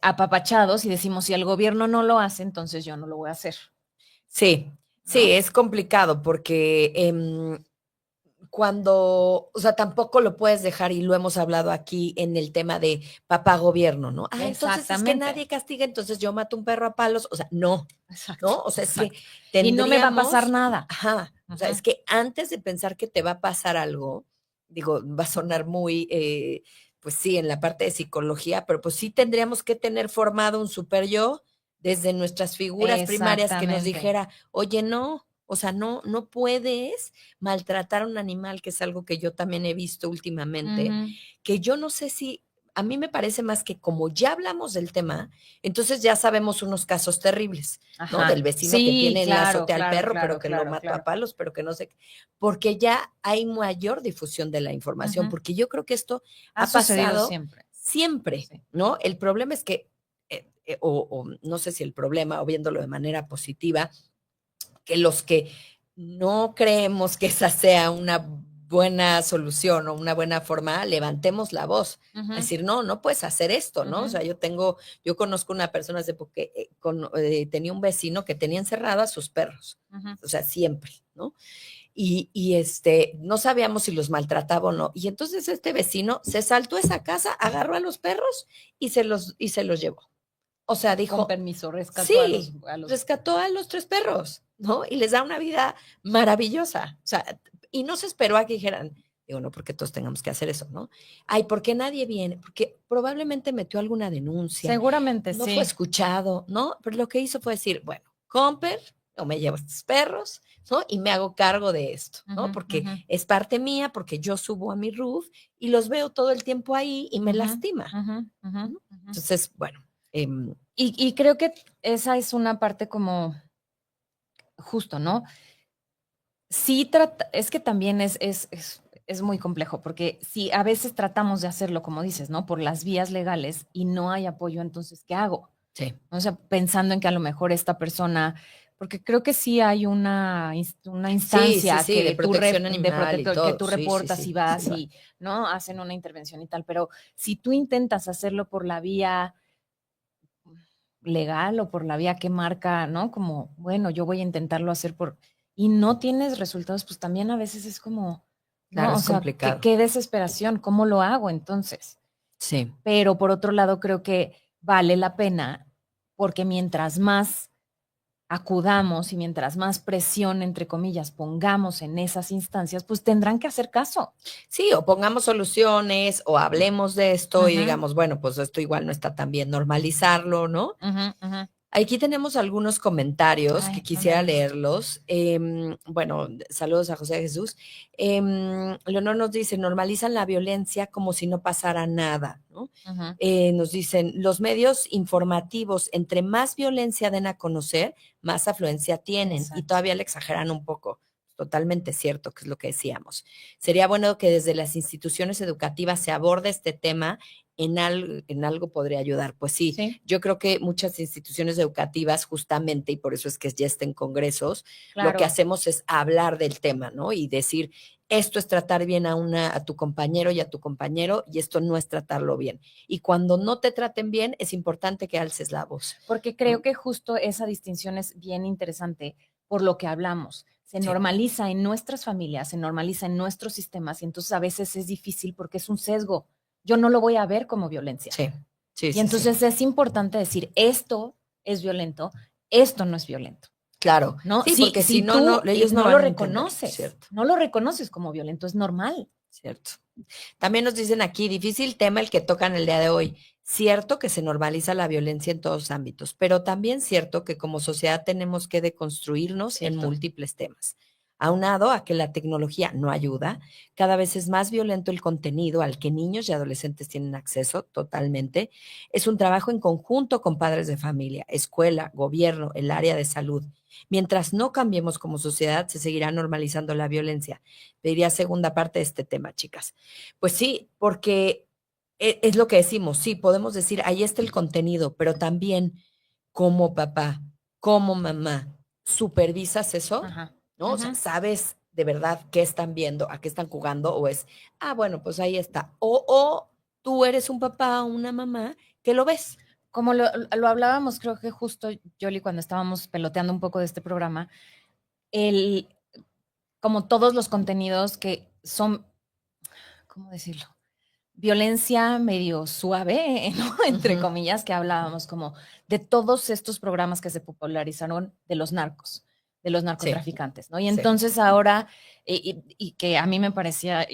apapachados y decimos, si el gobierno no lo hace, entonces yo no lo voy a hacer, Sí, sí, ¿no? es complicado porque cuando, o sea, tampoco lo puedes dejar, y lo hemos hablado aquí en el tema de papá gobierno, ¿no? Ah, entonces es que Exactamente, nadie castiga, entonces yo mato un perro a palos, o sea, no, exacto, ¿no? O sea, es que exacto. Y no me va a pasar tendríamos, nada. ajá, o sea, es Ujú. que antes de pensar que te va a pasar algo, digo, va a sonar muy, pues sí, en la parte de psicología, pero pues sí tendríamos que tener formado un super yo desde nuestras figuras primarias que nos Exactamente. dijera, oye, no, o sea, no, no puedes maltratar a un animal, que es algo que yo también he visto últimamente, Ujú. que yo no sé si, a mí me parece más que como ya hablamos del tema, entonces ya sabemos unos casos terribles, ¿no? Del Ajá. vecino que Sí, tiene en la claro, azotea al claro, perro, pero claro, que lo claro, mató a claro. palos, pero que no sé, porque ya hay mayor difusión de la información, Ujú. porque yo creo que esto Ha ha sucedido pasado siempre. siempre, Sí. ¿no? El problema es que, o no sé si el problema, o viéndolo de manera positiva, que los que no creemos que esa sea una buena solución o una buena forma, levantemos la voz, a Ujú, decir, no, no puedes hacer esto, ¿no? O ujú, sea, yo conozco una persona hace poco que tenía un vecino que tenía encerrado a sus perros, ujú. o sea, siempre, ¿no? No sabíamos si los maltrataba o no. Y entonces este vecino se saltó a esa casa, agarró a los perros y se los llevó. O sea, Con dijo, permiso, rescató sí, a los. rescató a los 3 perros, ¿no? Y les da una vida maravillosa. O sea, y no se esperó a que dijeran, digo, no porque todos tengamos que hacer eso, ¿no? Ay, ¿por qué nadie viene? Porque probablemente metió alguna denuncia, Seguramente no fue sí. escuchado, ¿no? Pero lo que hizo fue decir, bueno, Comper, o me llevo estos perros, ¿no? Y me hago cargo de esto, Ujú, ¿no? Porque ujú, es parte mía, porque yo subo a mi roof y los veo todo el tiempo ahí y me ujú, lastima, ujú, ujú, ¿no? ujú. Entonces, bueno, Y creo que esa es una parte como justo, ¿no? Sí, es que también es muy complejo, porque si a veces tratamos de hacerlo, como dices, ¿no? Por las vías legales y no hay apoyo, entonces, ¿qué hago? sí. O sea, pensando en que a lo mejor esta persona, porque creo que sí hay una Sí, sí, instancia sí, de que protección de animal y protector, que todo. tú Sí, sí, reportas y sí, sí vas lo hay. y, ¿no? Hacen una intervención y tal, pero si tú intentas hacerlo por la vía legal o por la vía que marca, ¿no? Como, bueno, yo voy a intentarlo hacer y no tienes resultados, pues también a veces es como, Claro, ¿no? O es sea, complicado. qué desesperación, ¿cómo lo hago entonces? Sí, Pero por otro lado, creo que vale la pena porque mientras más acudamos y mientras más presión, entre comillas, pongamos en esas instancias, pues tendrán que hacer caso. sí, o pongamos soluciones o hablemos de esto y Ujú, digamos, bueno, pues esto igual no está tan bien normalizarlo, ¿no? ujú, ujú. Aquí tenemos algunos comentarios que Ay, no me quisiera digas. leerlos. Bueno, saludos a José Jesús. Leonor nos dice, normalizan la violencia como si no pasara nada, ¿no? Ujú, Nos dicen, los medios informativos, entre más violencia den a conocer, más afluencia tienen y exacto. todavía le exageran un poco. Totalmente cierto, que es lo que decíamos. Sería bueno que desde las instituciones educativas se aborde este tema, en algo podría ayudar. Pues sí, Sí, yo creo que muchas instituciones educativas, justamente, y por eso es que ya está en congresos, lo que claro. hacemos es hablar del tema, ¿no? Y decir, esto es tratar bien a tu compañero y a tu compañero, y esto no es tratarlo bien. Y cuando no te traten bien, es importante que alces la voz, Porque creo ¿no? que justo esa distinción es bien interesante por lo que hablamos. Se Sí, normaliza en nuestras familias, se normaliza en nuestros sistemas y entonces a veces es difícil porque es un sesgo. Yo no lo voy a ver como violencia. sí, sí, Y sí, sí. entonces es importante decir, esto es violento, esto no es violento, Claro. ¿no? Sí, porque si Si no, no, tú ellos no no van lo a entender, reconoces, ¿cierto? no lo reconoces como violento, es normal. Cierto. También nos dicen aquí, difícil tema el que tocan el día de hoy. Cierto que se normaliza la violencia en todos ámbitos, pero también cierto que como sociedad tenemos que deconstruirnos en Cierto. múltiples temas. Aunado a que la tecnología no ayuda, cada vez es más violento el contenido al que niños y adolescentes tienen acceso totalmente. Es un trabajo en conjunto con padres de familia, escuela, gobierno, el área de salud. Mientras no cambiemos como sociedad, se seguirá normalizando la violencia. Pediría segunda parte de este tema, chicas. Pues sí, porque es lo que decimos, sí, podemos decir, ahí está el contenido, pero también como papá, como mamá, supervisas eso, Ajá. ¿no? O sea, Ujú. sabes de verdad qué están viendo, a qué están jugando, o es, bueno, pues ahí está. O tú eres un papá o una mamá que lo ves. como lo hablábamos, creo que justo, Yoli, cuando estábamos peloteando un poco de este programa, el, como todos los contenidos que son, ¿cómo decirlo? Violencia medio suave, ¿no? Entre Ujú. comillas, que hablábamos como de todos estos programas que se popularizaron de los Sí, narcotraficantes, ¿no? Y sí, entonces ahora, y que a mí me parecía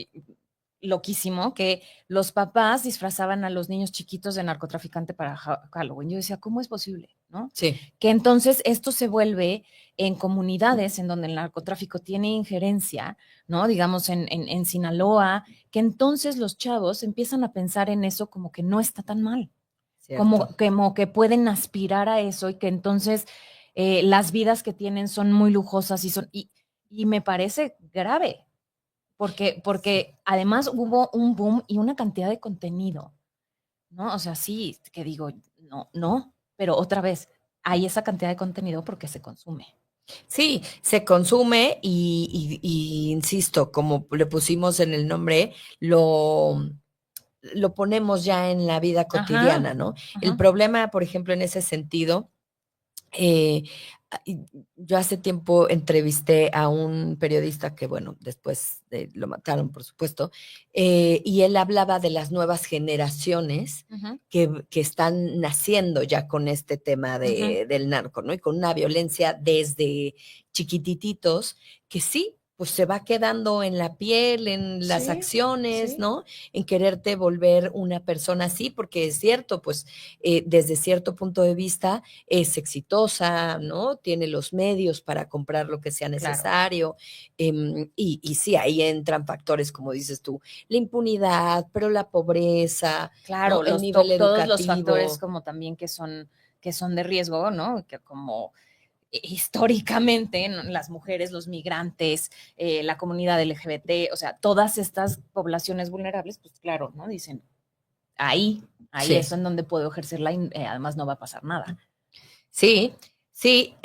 loquísimo, que los papás disfrazaban a los niños chiquitos de narcotraficante para Halloween. Yo decía, ¿cómo es posible? ¿No? sí, Que entonces esto se vuelve en comunidades en donde el narcotráfico tiene injerencia, ¿no? Digamos en Sinaloa, que entonces los chavos empiezan a pensar en eso como que no está tan mal, cierto. como que pueden aspirar a eso y que entonces las vidas que tienen son muy lujosas y me parece grave, Sí. porque además hubo un boom y una cantidad de contenido, ¿no? O sea, sí, que digo, no, no, pero otra vez, hay esa cantidad de contenido porque se consume. Sí, se consume y insisto, como le pusimos en el nombre, lo ponemos ya en la vida Ajá, cotidiana, ¿no? El ajá, problema, por ejemplo, en ese sentido, eh, yo hace tiempo entrevisté a un periodista que, bueno, después lo mataron, por supuesto, y él hablaba de las nuevas generaciones ujú, que están naciendo ya con este tema ujú. del narco, ¿no? Y con una violencia desde chiquitititos que sí, pues se va quedando en la piel, en las Sí, acciones, sí, ¿no? En quererte volver una persona así, porque es cierto, pues desde cierto punto de vista es exitosa, ¿no? Tiene los medios para comprar lo que sea claro. necesario. Y sí, ahí entran factores, como dices tú, la impunidad, pero la pobreza, ¿no? Claro, El nivel todos los factores educativo. como también que son de riesgo, ¿no? Que como históricamente, ¿no? Las mujeres, los migrantes, la comunidad LGBT, o sea, todas estas poblaciones vulnerables, pues claro, ¿no? Dicen, ahí Sí, es en donde puedo ejercerla y además no va a pasar nada. sí, sí.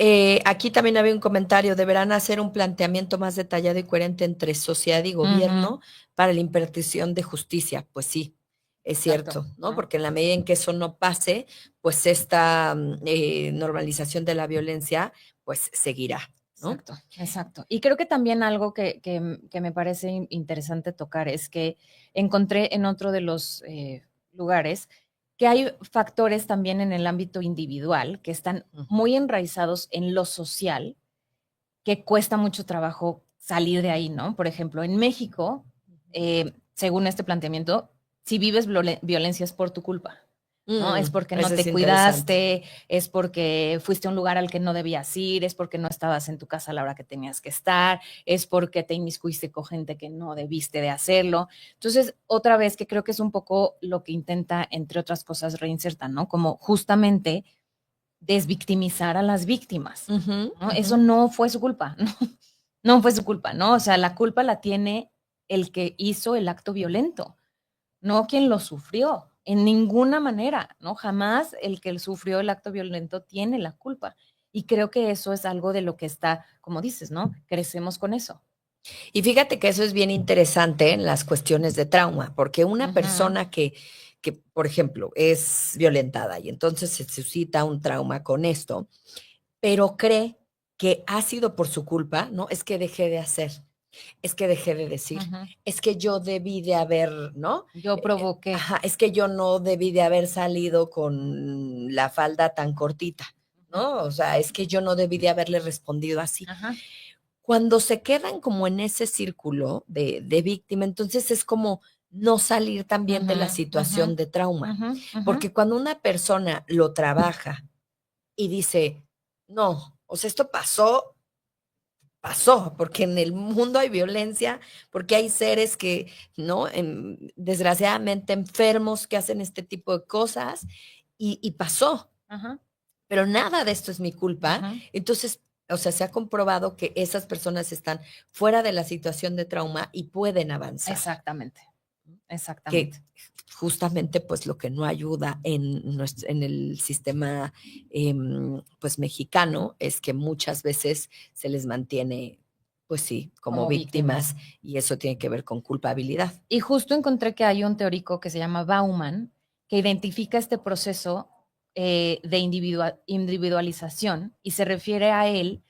Aquí también había un comentario, deberán hacer un planteamiento más detallado y coherente entre sociedad y Ujú, gobierno para la impartición de justicia. Pues sí, es exacto, cierto, ¿no? ¿no? Porque en la medida en que eso no pase, pues esta normalización de la violencia, pues seguirá, ¿no? Exacto, exacto. Y creo que también algo que me parece interesante tocar es que encontré en otro de los lugares que hay factores también en el ámbito individual que están Ujú, muy enraizados en lo social, que cuesta mucho trabajo salir de ahí, ¿no? Por ejemplo, en México, según este planteamiento, si vives violencia es por tu culpa. ¿No? Es porque no Eso es te interesante. cuidaste, es porque fuiste a un lugar al que no debías ir, es porque no estabas en tu casa a la hora que tenías que estar, es porque te inmiscuiste con gente que no debiste de hacerlo. Entonces, otra vez que creo que es un poco lo que intenta, entre otras cosas, reinsertar, ¿no? Como justamente desvictimizar a las víctimas, Ujú, ¿no? ujú. Eso no fue su culpa, ¿no? No fue su culpa, ¿no? O sea, la culpa la tiene el que hizo el acto violento, no quien lo sufrió, en ninguna manera, ¿no? Jamás el que sufrió el acto violento tiene la culpa. Y creo que eso es algo de lo que está, como dices, ¿no? Crecemos con eso. Y fíjate que eso es bien interesante en las cuestiones de trauma, porque una Ujú, persona que, por ejemplo, es violentada y entonces se suscita un trauma con esto, pero cree que ha sido por su culpa, ¿no? Es que dejé de hacer, es que dejé de decir, ujú. es que yo debí de haber, ¿no? Yo provoqué. Ajá, es que yo no debí de haber salido con la falda tan cortita, Ujú, ¿no? O sea, es que yo no debí de haberle respondido así. ajá, Cuando se quedan como en ese círculo de víctima, entonces es como no salir también de ujú, la ujú, situación de trauma, ujú, ujú, porque cuando una persona lo trabaja y dice, no, o sea, esto pasó, pasó, porque en el mundo hay violencia, porque hay seres que, ¿no? Desgraciadamente enfermos que hacen este tipo de cosas y pasó, ajá, pero nada de esto es mi culpa. ujú. Entonces, o sea, se ha comprobado que esas personas están fuera de la situación de trauma y pueden avanzar, Exactamente, que exactamente. justamente pues lo que no ayuda en el sistema pues mexicano es que muchas veces se les mantiene pues sí, como Como víctimas. víctimas y eso tiene que ver con culpabilidad. Y justo encontré que hay un teórico que se llama Bauman, que identifica este proceso de individualización y se refiere a él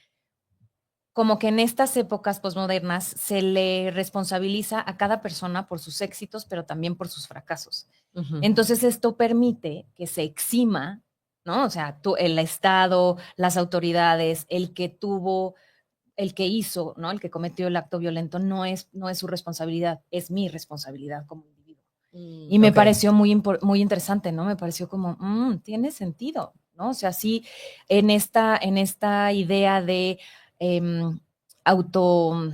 como que en estas épocas posmodernas se le responsabiliza a cada persona por sus éxitos, pero también por sus fracasos. Ujú. Entonces esto permite que se exima, ¿no? O sea, el Estado, las autoridades, el que hizo, ¿no? El que cometió el acto violento no es su responsabilidad, es mi responsabilidad como individuo. Y me Ok. pareció muy interesante, ¿no? Me pareció como, tiene sentido, ¿no? O sea, sí, en esta idea de em, auto,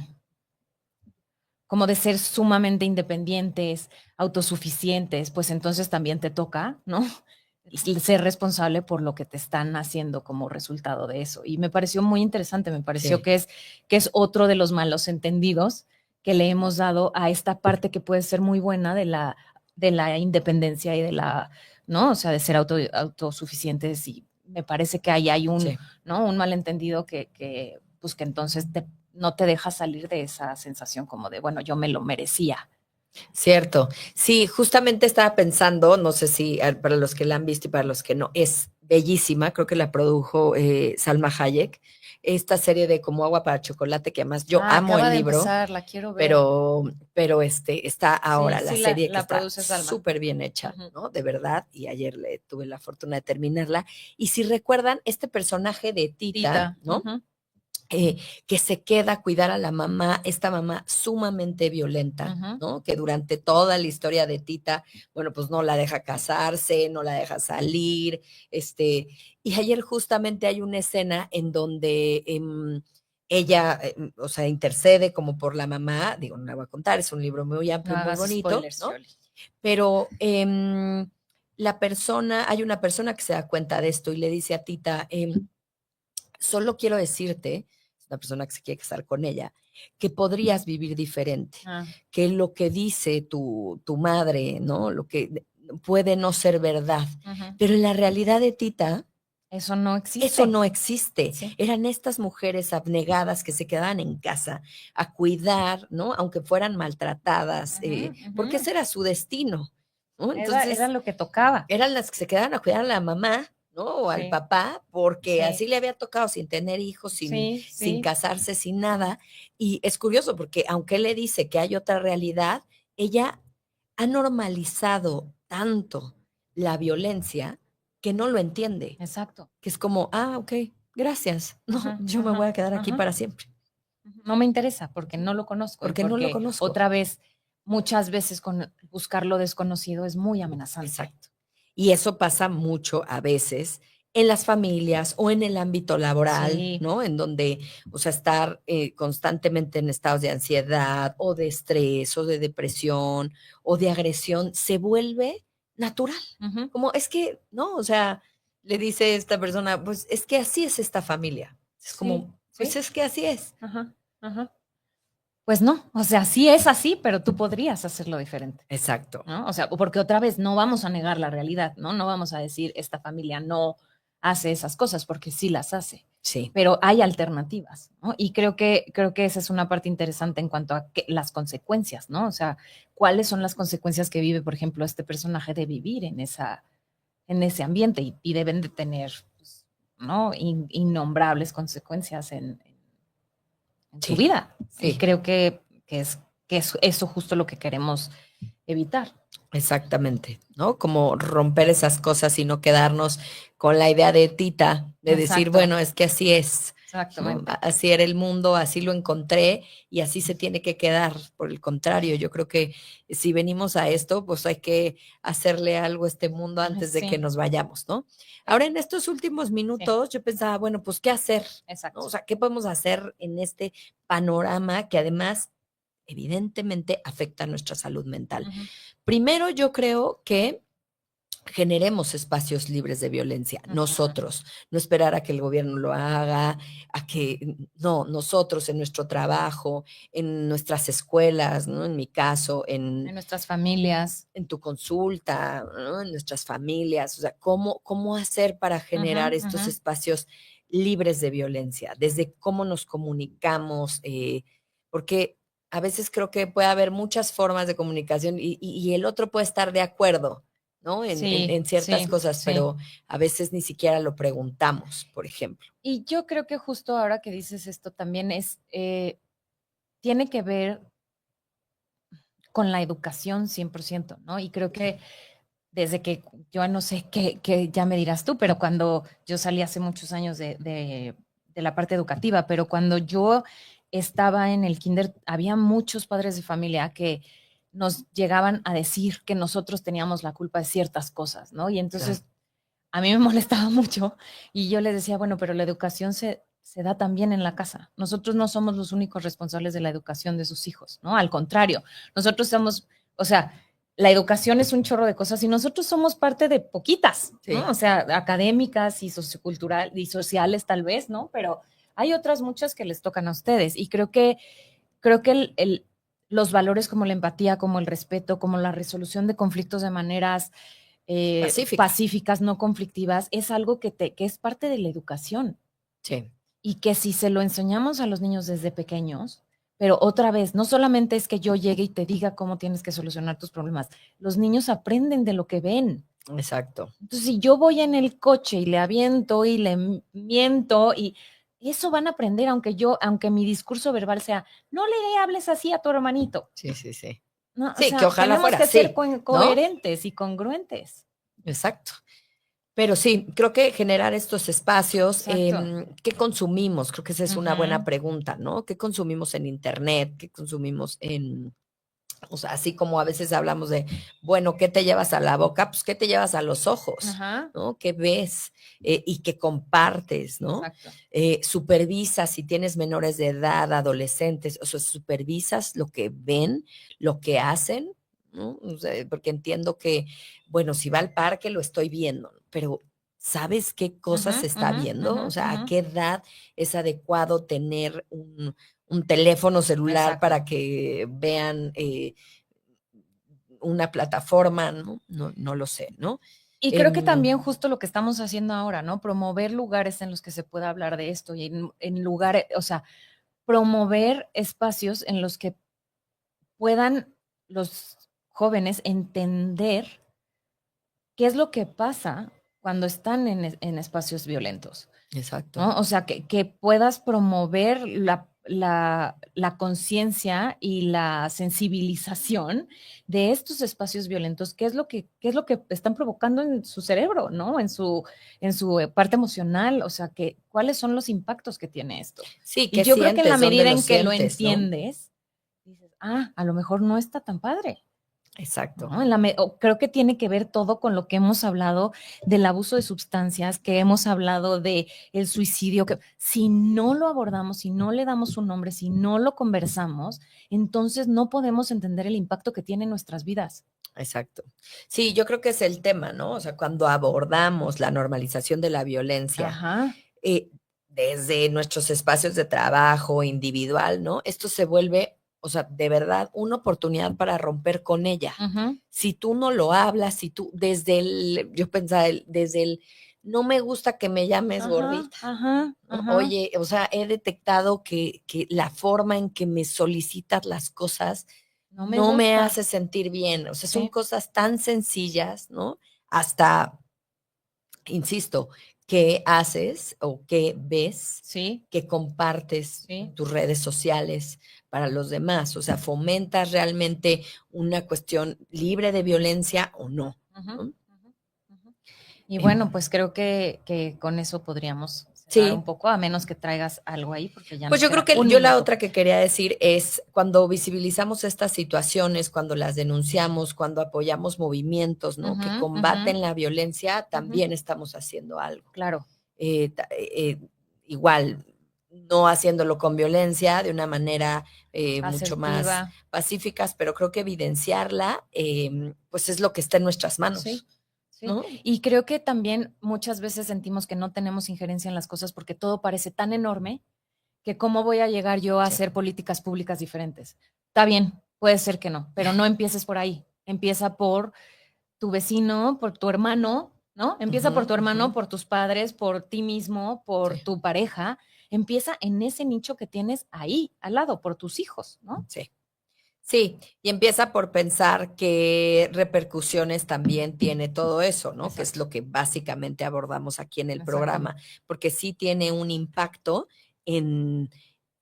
como de ser sumamente independientes, autosuficientes, pues entonces también te toca, ¿no? Ser responsable por lo que te están haciendo como resultado de eso. Y me pareció muy interesante, me pareció Sí. que es otro de los malos entendidos que le hemos dado a esta parte que puede ser muy buena de la independencia y de la, ¿no? O sea, de ser autosuficientes y me parece que ahí hay un, Sí. ¿no? Un malentendido pues que entonces no te deja salir de esa sensación como de, bueno, yo me lo merecía. Cierto. Sí, justamente estaba pensando, no sé si para los que la han visto y para los que no, es bellísima, creo que la produjo Salma Hayek, esta serie de Como agua para chocolate, que además yo amo Acaba el de libro, empezar, la quiero ver. pero está Sí, ahora la sí, serie que la está produce Salma. súper bien hecha, Ujú. ¿no? De verdad, y ayer le tuve la fortuna de terminarla. Y si recuerdan, este personaje de Tita, Tita. ¿no? Ujú, eh, que se queda a cuidar a la mamá, esta mamá sumamente violenta, ujú. ¿no? Que durante toda la historia de Tita, bueno, pues no la deja casarse, no la deja salir, y ayer justamente hay una escena en donde ella, o sea, intercede como por la mamá, digo, no la voy a contar, es un libro muy No amplio, muy hagas bonito, spoilers, ¿no? Yoli. Pero hay una persona que se da cuenta de esto y le dice a Tita, solo quiero decirte, es una persona que se quiere casar con ella, que podrías vivir diferente, Ah, que lo que dice tu madre, ¿no? Lo que puede no ser verdad, ujú. pero en la realidad de Tita, Eso no eso existe. no existe. Sí. Eran estas mujeres abnegadas que se quedaban en casa a cuidar, ¿no? Aunque fueran maltratadas, Ujú, porque ujú. ese era su destino, ¿no? Era Entonces, lo que tocaba. eran las que se quedaban a cuidar a la mamá, ¿no? O al Sí, papá, porque sí, así le había tocado sin tener hijos, sí, sin sí. casarse, sin nada. Y es curioso porque aunque él le dice que hay otra realidad, ella ha normalizado tanto la violencia que no lo entiende, Exacto. que es como, ok, gracias, no, Ajá, yo me voy ajá, a quedar aquí ajá. para siempre, No me interesa porque no lo conozco y porque no lo porque conozco. otra vez, muchas veces con buscar lo desconocido es muy amenazante. Exacto. Y eso pasa mucho a veces en las familias o en el ámbito laboral, Sí. ¿no? En donde, o sea, estar constantemente en estados de ansiedad o de estrés o de depresión o de agresión se vuelve natural. Ujú. Como es que, ¿no? O sea, le dice esta persona, pues es que así es esta familia. Es Sí, como, pues sí. es que así es. Ajá, ajá. Pues no, o sea, sí es así, pero tú podrías hacerlo diferente, Exacto. ¿no? O sea, porque otra vez no vamos a negar la realidad, ¿no? No vamos a decir esta familia no hace esas cosas porque sí las hace, Sí, pero hay alternativas, ¿no? Y creo que esa es una parte interesante en cuanto a las consecuencias, ¿no? O sea, cuáles son las consecuencias que vive, por ejemplo, este personaje de vivir en ese ambiente y deben de tener, pues, ¿no? Innombrables consecuencias en su sí, vida. Y sí. creo que es eso justo lo que queremos evitar. Exactamente, ¿no? Como romper esas cosas y no quedarnos con la idea de Tita, de decir, Exacto, bueno, es que así es, ¿no? exactamente. Así era el mundo, así lo encontré y así se tiene que quedar. Por el contrario, yo creo que si venimos a esto, pues hay que hacerle algo a este mundo Ay, antes de que sí, nos vayamos, ¿no? Ahora, en estos últimos sí, minutos, yo pensaba, bueno, pues, ¿qué hacer? ¿No? exacto. O sea, ¿qué podemos hacer en este panorama que además evidentemente afecta a nuestra salud mental? Ujú, Primero, yo creo que generemos espacios libres de violencia, ujú, nosotros, no esperar a que el gobierno lo haga, a que, no, nosotros en nuestro trabajo, en nuestras escuelas, ¿no? En mi caso, en nuestras familias. en tu consulta, ¿no? En nuestras familias, o sea, cómo hacer para Ujú, generar estos ujú. espacios libres de violencia, desde cómo nos comunicamos, porque a veces creo que puede haber muchas formas de comunicación y el otro puede estar de acuerdo, ¿no? Sí, En ciertas sí, cosas, sí. pero a veces ni siquiera lo preguntamos, por ejemplo. Y yo creo que justo ahora que dices esto también tiene que ver con la educación 100%, ¿no? Y creo que desde que yo no sé qué ya me dirás tú, pero cuando yo salí hace muchos años de la parte educativa, pero cuando yo estaba en el kinder, había muchos padres de familia que nos llegaban a decir que nosotros teníamos la culpa de ciertas cosas, ¿no? Y Claro. entonces a mí me molestaba mucho y yo les decía, bueno, pero la educación se da también en la casa. Nosotros no somos los únicos responsables de la educación de sus hijos, ¿no? Al contrario, nosotros somos, o sea, la educación es un chorro de cosas y nosotros somos parte de poquitas, ¿no? Sí, O sea, académicas y sociocultural y sociales tal vez, ¿no? Pero hay otras muchas que les tocan a ustedes y creo que los valores como la empatía, como el respeto, como la resolución de conflictos de maneras pacíficas. pacíficas, no conflictivas, es algo que es parte de la educación Sí, y que si se lo enseñamos a los niños desde pequeños, pero otra vez, no solamente es que yo llegue y te diga cómo tienes que solucionar tus problemas, los niños aprenden de lo que ven. exacto. Entonces, si yo voy en el coche y le aviento y le miento y eso van a aprender, aunque mi discurso verbal sea, no le hables así a tu hermanito. Sí, sí, sí. No, o Sí, que sea, ojalá tenemos fuera que ser así, ¿no? coherentes y congruentes. Exacto. Pero sí, creo que generar estos espacios, Exacto. ¿qué consumimos? Creo que esa es una buena Ujú, pregunta, ¿no? ¿Qué consumimos en Internet? ¿Qué consumimos en, o sea, así como a veces hablamos de, bueno, ¿qué te llevas a la boca? Pues, ¿qué te llevas a los ojos? ajá, ¿No? ¿Qué ves? Y qué compartes, ¿no? exacto. Supervisas si tienes menores de edad, adolescentes, o sea, supervisas lo que ven, lo que hacen, ¿no? O sea, porque entiendo que, bueno, si va al parque lo estoy viendo, pero ¿sabes qué Ujú, cosas se está ujú, viendo? ujú, O sea, ujú. ¿a qué edad es adecuado tener un teléfono celular Exacto. para que vean una plataforma, ¿no? No, no lo sé, ¿no? Y creo que Em, también justo lo que estamos haciendo ahora, ¿no? Promover lugares en los que se pueda hablar de esto y en lugares, o sea, promover espacios en los que puedan los jóvenes entender qué es lo que pasa cuando están en espacios violentos. exacto, ¿No? O sea, que puedas promover la conciencia y la sensibilización de estos espacios violentos, qué es lo que están provocando en su cerebro, ¿no? En su parte emocional, o sea, cuáles son los impactos que tiene esto. sí, Y ¿qué yo creo que en la sientes? ¿Dónde medida lo en que lo sientes, no? entiendes, dices, a lo mejor no está tan padre. Exacto, ¿No? Creo que tiene que ver todo con lo que hemos hablado del abuso de sustancias, que hemos hablado de el suicidio, que si no lo abordamos, si no le damos un nombre, si no lo conversamos, entonces no podemos entender el impacto que tiene en nuestras vidas. exacto. Sí, yo creo que es el tema, ¿no? O sea, cuando abordamos la normalización de la violencia, Ajá. eh, desde nuestros espacios de trabajo individual, ¿no? Esto se vuelve, o sea, de verdad, una oportunidad para romper con ella. Ujú. Si tú no lo hablas, si tú, yo pensaba, desde el, no me gusta que me llames Ajá, gordita, ajá, ¿no? ajá. Oye, o sea, he detectado que la forma en que me solicitas las cosas No me no me gusta. hace sentir bien. O sea, son Sí, cosas tan sencillas, ¿no? Hasta insisto, qué haces o qué ves, sí, que compartes en sí. tus redes sociales para los demás. O sea, fomentas realmente una cuestión libre de violencia o no, Ujú, ¿no? ujú, ujú. Y Eh, bueno, pues creo que con eso podríamos cerrar un sí, poco, a menos que traigas algo ahí, porque ya pues nos yo creo queda que un yo la minuto. otra que quería decir es cuando visibilizamos estas situaciones, cuando las denunciamos, cuando apoyamos movimientos, ¿no? Ujú, Que ujú, combaten la violencia, ujú. también estamos haciendo algo. Claro, Igual, no haciéndolo con violencia, de una manera mucho más asertiva, pacíficas, pero creo que evidenciarla, pues es lo que está en nuestras manos, sí, sí. ¿no? Y creo que también muchas veces sentimos que no tenemos injerencia en las cosas porque todo parece tan enorme que cómo voy a llegar yo a Sí. hacer políticas públicas diferentes. Está bien, puede ser que no, pero no empieces por ahí. Empieza por tu vecino, por tu hermano, ¿no? Empieza Ujú, por tu ujú, hermano, por tus padres, por ti mismo, por sí, tu pareja. Empieza en ese nicho que tienes ahí, al lado, por tus hijos, ¿no? sí. Sí, y empieza por pensar qué repercusiones también tiene todo eso, ¿no? Que es Exacto. lo que básicamente abordamos aquí en el programa, Exactamente. porque sí tiene un impacto en,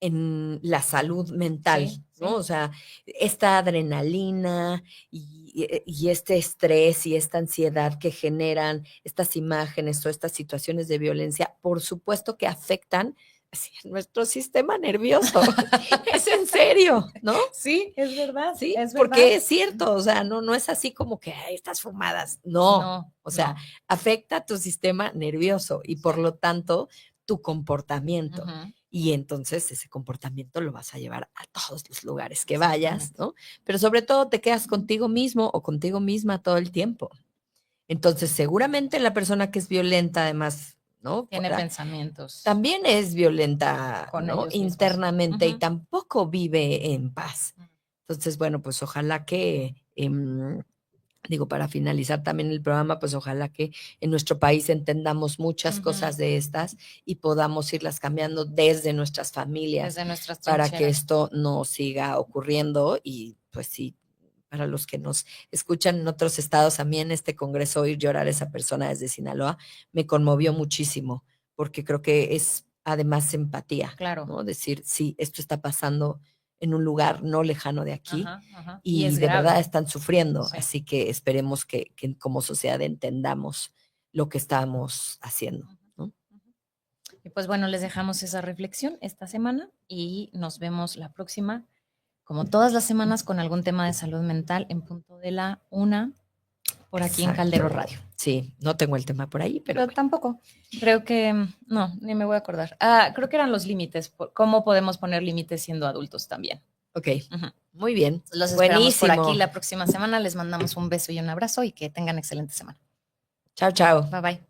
en la salud mental, Sí, ¿no? sí. O sea, esta adrenalina y este estrés y esta ansiedad que generan estas imágenes o estas situaciones de violencia, por supuesto que afectan así, nuestro sistema nervioso. Es en serio, ¿no? Sí, es verdad, Sí, es verdad. porque es cierto, o sea, no es así como que: "Ay, estás fumadas". No, No, o sea, no. afecta tu sistema nervioso y, Sí. por lo tanto, tu comportamiento. Ujú. Y entonces, ese comportamiento lo vas a llevar a todos los lugares que vayas, Exactamente. ¿no? Pero, sobre todo, te quedas contigo mismo o contigo misma todo el tiempo. Entonces, seguramente la persona que es violenta, además, ¿no? Tiene pensamientos También es violenta, con ¿no? ellos mismos. Internamente y Ujú. tampoco vive en paz. Entonces, bueno, pues ojalá que, digo, para finalizar también el programa, pues ojalá que en nuestro país entendamos muchas Ujú. cosas de estas y podamos irlas cambiando desde nuestras familias Desde nuestras para que trincheras. esto no siga ocurriendo y pues sí, para los que nos escuchan en otros estados, a mí en este congreso oír llorar a esa persona desde Sinaloa me conmovió muchísimo, porque creo que es además empatía, Claro. ¿no? Decir, sí, esto está pasando en un lugar no lejano de aquí Ajá, ajá. Y y es de verdad grave. están sufriendo, Sí. así que esperemos que como sociedad entendamos lo que estamos haciendo, Ujú, ¿no? ujú. Y pues bueno, les dejamos esa reflexión esta semana y nos vemos la próxima, como todas las semanas, con algún tema de salud mental en punto de la 1 por aquí en Caldero Exacto. Radio. Sí, no tengo el tema por ahí, pero Pero bueno. tampoco, creo que, no, ni me voy a acordar. Ah, creo que eran los límites, cómo podemos poner límites siendo adultos también. Okey, Ujú. muy bien. Los esperamos por aquí Buenísimo. la próxima semana. Les mandamos un beso y un abrazo y que tengan excelente semana. Chao, chao. Bye bye.